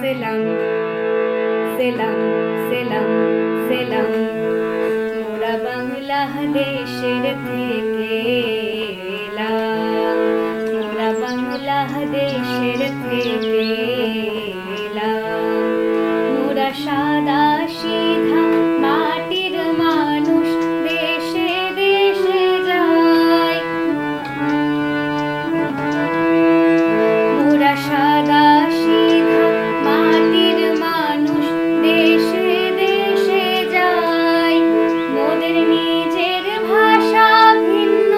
সেলাম সেলাম সেলাম সেলাম মোরা বাংলাদেশের থেকে এলাম, মোরা বাংলাদেশের থেকে এলাম। মোরা সাদা সিধা মাটির মানুষ, দেশে দেশে যাই। মোরা সাদা সিধা মাটির মানুষ, দেশে দেশে যাই। মোদের নিজের ভাষা ভিন্ন,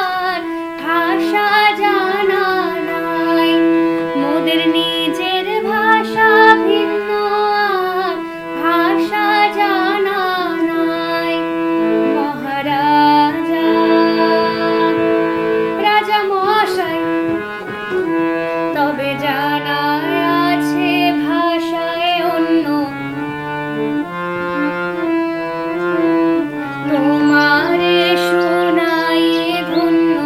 আর ভাষা জানা নাই। মোদের নিজের ভাষা ভিন্ন, আর ভাষা জানা নাই। মহারাজা রাজা মশাই তবে জানা আছে ভাষায় অন্য, তোমারে শোনায়ে ধন্য।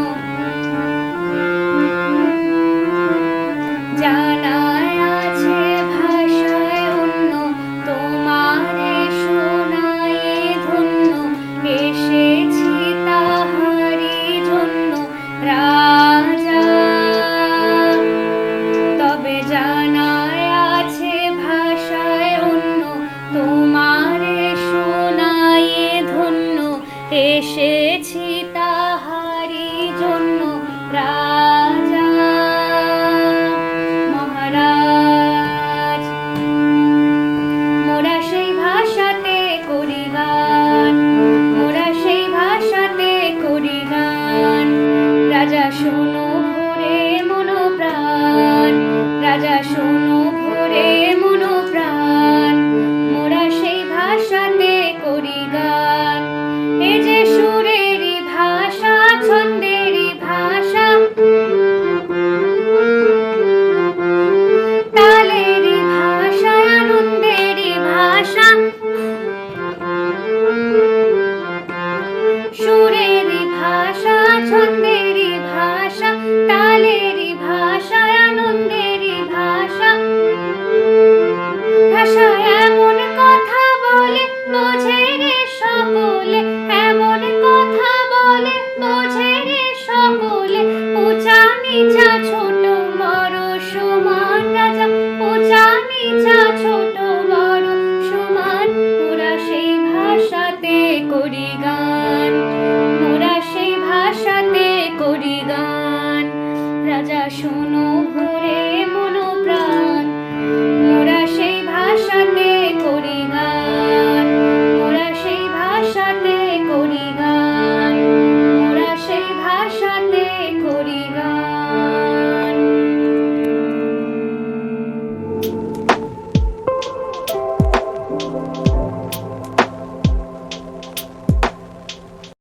জানা আছে ভাষায় অন্য, তোমারে শোনায়ে ধন্য। এসেছি তাহারি জন্য রাজা, তবে জানা আছে ভাষায় অন্য, তোমারে শোনায়ে ধন্য। এসেছি তাহারি জন্য রাজা মহারাজ। মোরা সেই ভাষাতে করি গান, মোরা সেই ভাষাতে করি গান। রাজা শোনো ভরে মনোপ্রাণ, রাজা শোনো ভরে মনোপ্রাণ। মোরা সেই ভাষাতে করি গান। এ যে সুরেরই ভাষা, ছন্দেরই ভাষা, তালেরই ভাষা, আনন্দেরই ভাষা। সুরেরই ভাষা, ছন্দেরই ভাষা, তালেরই ভাষা, আনন্দেরই ভাষা। ভাষা এমন কথা বলে বোঝে রে সকলে, এমন কথা বলে বোঝে রে সকলে। উঁচা নিচা ছোট বড় সমান রাজা, উঁচা নিচা ছোট বড় সমান। মোরা সেই ভাষাতে করি গান, মোরা সেই ভাষাতে করি গান। রাজা শোনো